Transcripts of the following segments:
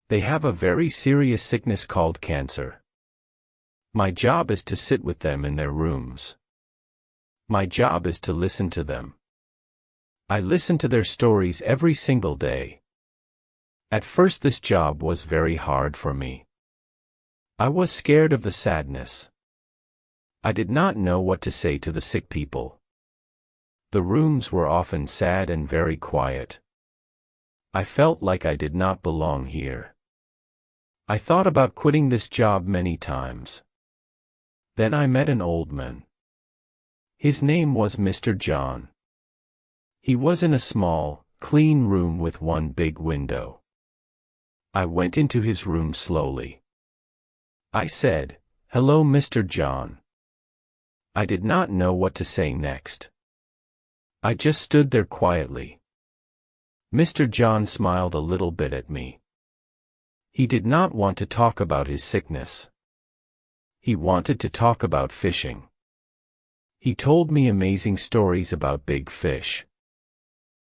They have a very serious sickness called cancer. My job is to sit with them in their rooms. My job is to listen to them. I listen to their stories every single day. At first this job was very hard for me. I was scared of the sadness. I did not know what to say to the sick people. The rooms were often sad and very quiet. I felt like I did not belong here. I thought about quitting this job many times. Then I met an old man. His name was Mr. John. He was in a small, clean room with one big window. I went into his room slowly. I said, "Hello, Mr. John." I did not know what to say next. I just stood there quietly. Mr. John smiled a little bit at me. He did not want to talk about his sickness. He wanted to talk about fishing. He told me amazing stories about big fish.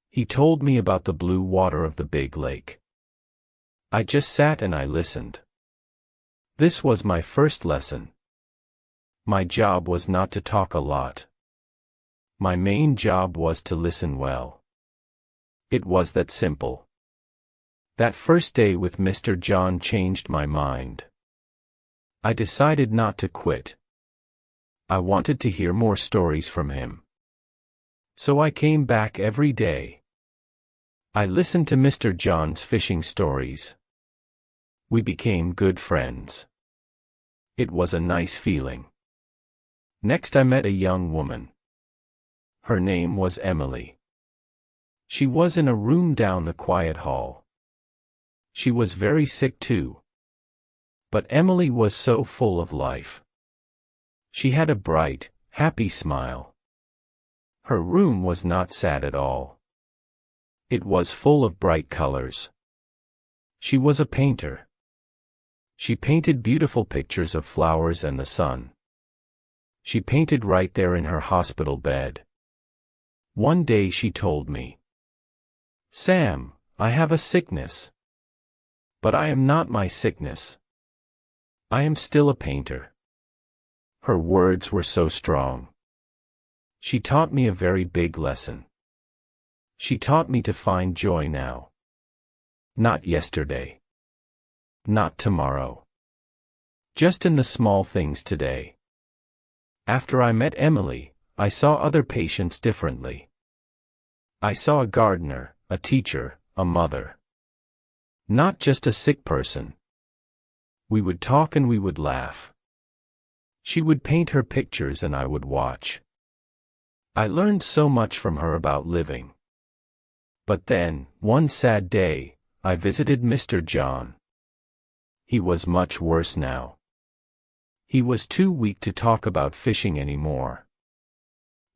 He told me about the blue water of the big lake. I just sat and I listened. This was my first lesson. My job was not to talk a lot. My main job was to listen well. It was that simple. That first day with Mr. John changed my mind. I decided not to quit. I wanted to hear more stories from him. So I came back every day. I listened to Mr. John's fishing stories. We became good friends. It was a nice feeling. Next I met a young woman. Her name was Emily. She was in a room down the quiet hall. She was very sick too. But Emily was so full of life. She had a bright, happy smile. Her room was not sad at all. It was full of bright colors. She was a painter. She painted beautiful pictures of flowers and the sun. She painted right there in her hospital bed. One day she told me, "Sam, I have a sickness. But I am not my sickness. I am still a painter." Her words were so strong. She taught me a very big lesson. She taught me to find joy now. Not yesterday. Not tomorrow. Just in the small things today. After I met Emily, I saw other patients differently. I saw a gardener, a teacher, a mother. Not just a sick person. We would talk and we would laugh. She would paint her pictures and I would watch. I learned so much from her about living. But then, one sad day, I visited Mr. John. He was much worse now. He was too weak to talk about fishing anymore.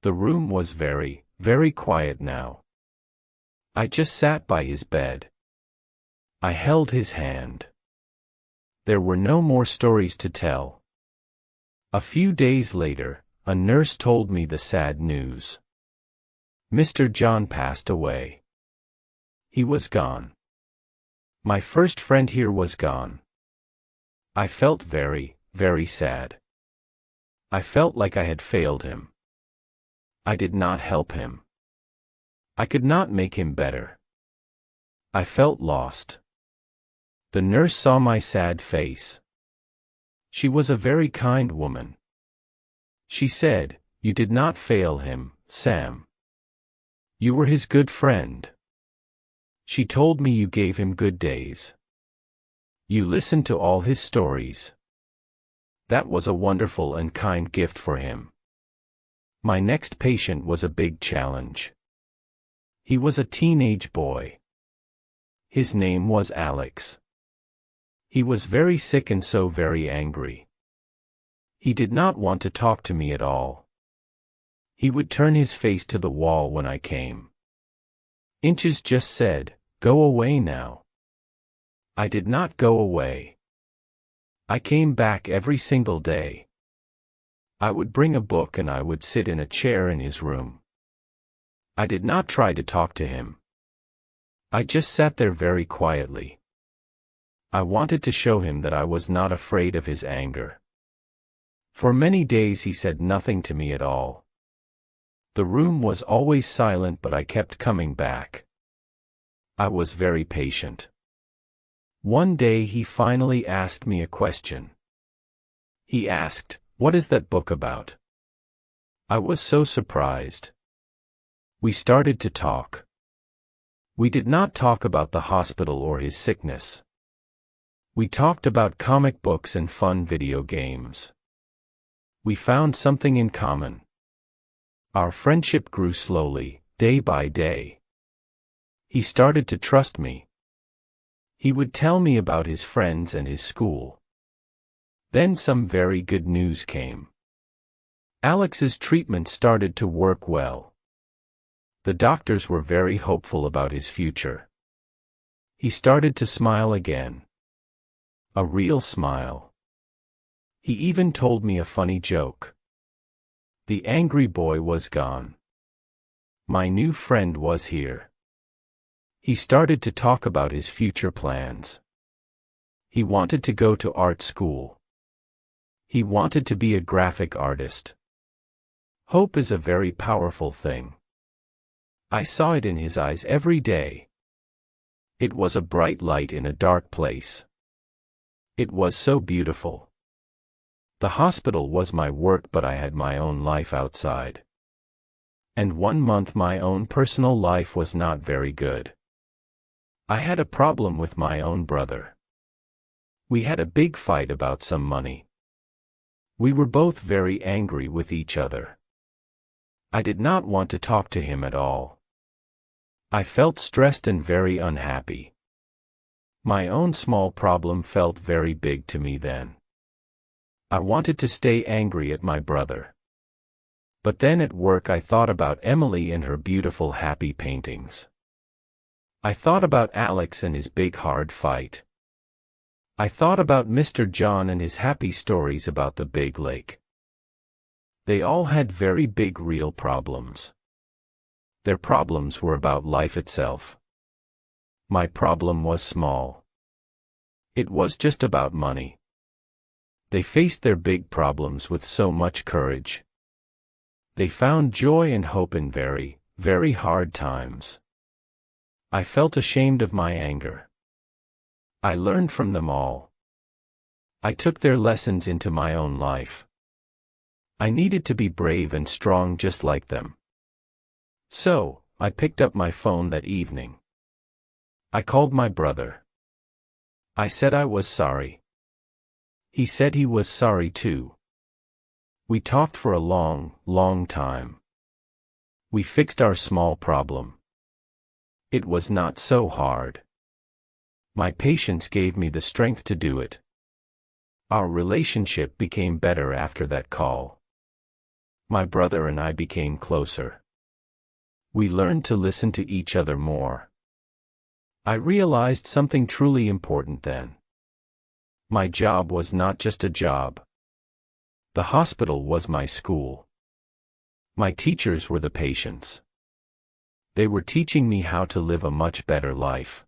The room was very, very quiet now. I just sat by his bed. I held his hand. There were no more stories to tell. A few days later, a nurse told me the sad news. Mr. John passed away. He was gone. My first friend here was gone. I felt very, very sad. I felt like I had failed him. I did not help him. I could not make him better. I felt lost. The nurse saw my sad face. She was a very kind woman. She said, "You did not fail him, Sam. You were his good friend. She told me you gave him good days. You listened to all his stories. That was a wonderful and kind gift for him." My next patient was a big challenge. He was a teenage boy. His name was Alex. He was very sick and so very angry. He did not want to talk to me at all. He would turn his face to the wall when I came. Inches just said, "Go away now." I did not go away. I came back every single day. I would bring a book and I would sit in a chair in his room. I did not try to talk to him. I just sat there very quietly. I wanted to show him that I was not afraid of his anger. For many days he said nothing to me at all. The room was always silent, but I kept coming back. I was very patient. One day he finally asked me a question. He asked, "What is that book about?" I was so surprised. We started to talk. We did not talk about the hospital or his sickness. We talked about comic books and fun video games. We found something in common. Our friendship grew slowly, day by day. He started to trust me. He would tell me about his friends and his school. Then some very good news came. Alex's treatment started to work well. The doctors were very hopeful about his future. He started to smile again. A real smile. He even told me a funny joke. The angry boy was gone. My new friend was here. He started to talk about his future plans. He wanted to go to art school. He wanted to be a graphic artist. Hope is a very powerful thing. I saw it in his eyes every day. It was a bright light in a dark place. It was so beautiful. The hospital was my work, but I had my own life outside. And 1 month my own personal life was not very good. I had a problem with my own brother. We had a big fight about some money. We were both very angry with each other. I did not want to talk to him at all. I felt stressed and very unhappy. My own small problem felt very big to me then. I wanted to stay angry at my brother. But then at work I thought about Emily and her beautiful happy paintings. I thought about Alex and his big hard fight. I thought about Mr. John and his happy stories about the big lake. They all had very big real problems. Their problems were about life itself. My problem was small. It was just about money. They faced their big problems with so much courage. They found joy and hope in very, very hard times. I felt ashamed of my anger. I learned from them all. I took their lessons into my own life. I needed to be brave and strong just like them. So, I picked up my phone that evening. I called my brother. I said I was sorry. He said he was sorry too. We talked for a long, long time. We fixed our small problem. It was not so hard. My patience gave me the strength to do it. Our relationship became better after that call. My brother and I became closer. We learned to listen to each other more. I realized something truly important then. My job was not just a job. The hospital was my school. My teachers were the patients. They were teaching me how to live a much better life.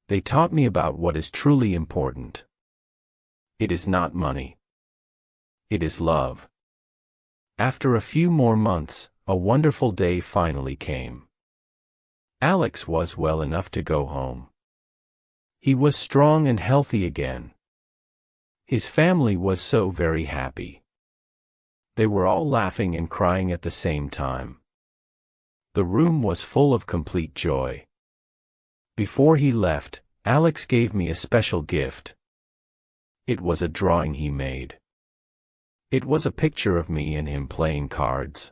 They taught me about what is truly important. It is not money. It is love. After a few more months, a wonderful day finally came. Alex was well enough to go home. He was strong and healthy again. His family was so very happy. They were all laughing and crying at the same time. The room was full of complete joy. Before he left, Alex gave me a special gift. It was a drawing he made. It was a picture of me and him playing cards.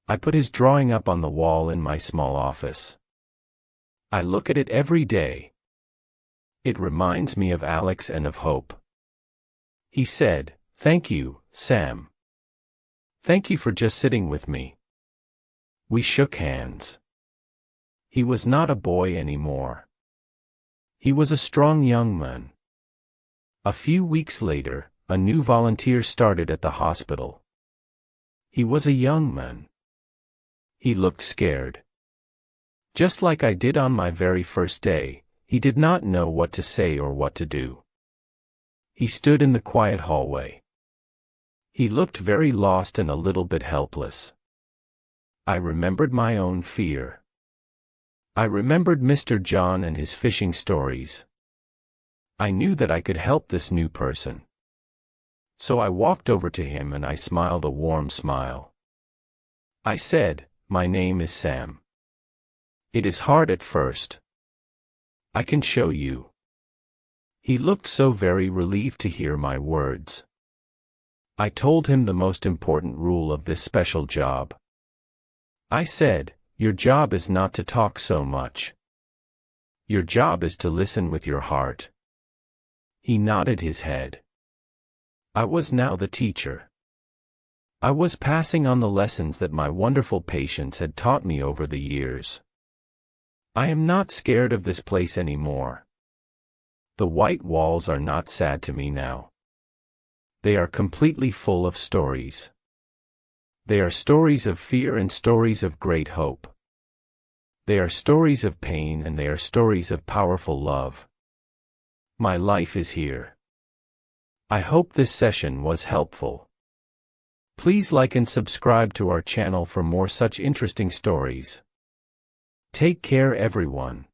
I put his drawing up on the wall in my small office. I look at it every day. It reminds me of Alex and of hope. He said, "Thank you, Sam. Thank you for just sitting with me." We shook hands. He was not a boy anymore. He was a strong young man. A few weeks later, a new volunteer started at the hospital. He was a young man. He looked scared. Just like I did on my very first day, He did not know what to say or what to do. He stood in the quiet hallway. He looked very lost and a little bit helpless. I remembered my own fear. I remembered Mr. John and his fishing stories. I knew that I could help this new person. So I walked over to him and I smiled a warm smile. I said, "My name is Sam. It is hard at first. I can show you." He looked so very relieved to hear my words. I told him the most important rule of this special job. I said, "Your job is not to talk so much. Your job is to listen with your heart." He nodded his head. I was now the teacher. I was passing on the lessons that my wonderful patients had taught me over the years. I am not scared of this place anymore. The white walls are not sad to me now. They are completely full of stories. They are stories of fear and stories of great hope. They are stories of pain and they are stories of powerful love. My life is here. I hope this session was helpful. Please like and subscribe to our channel for more such interesting stories. Take care, everyone.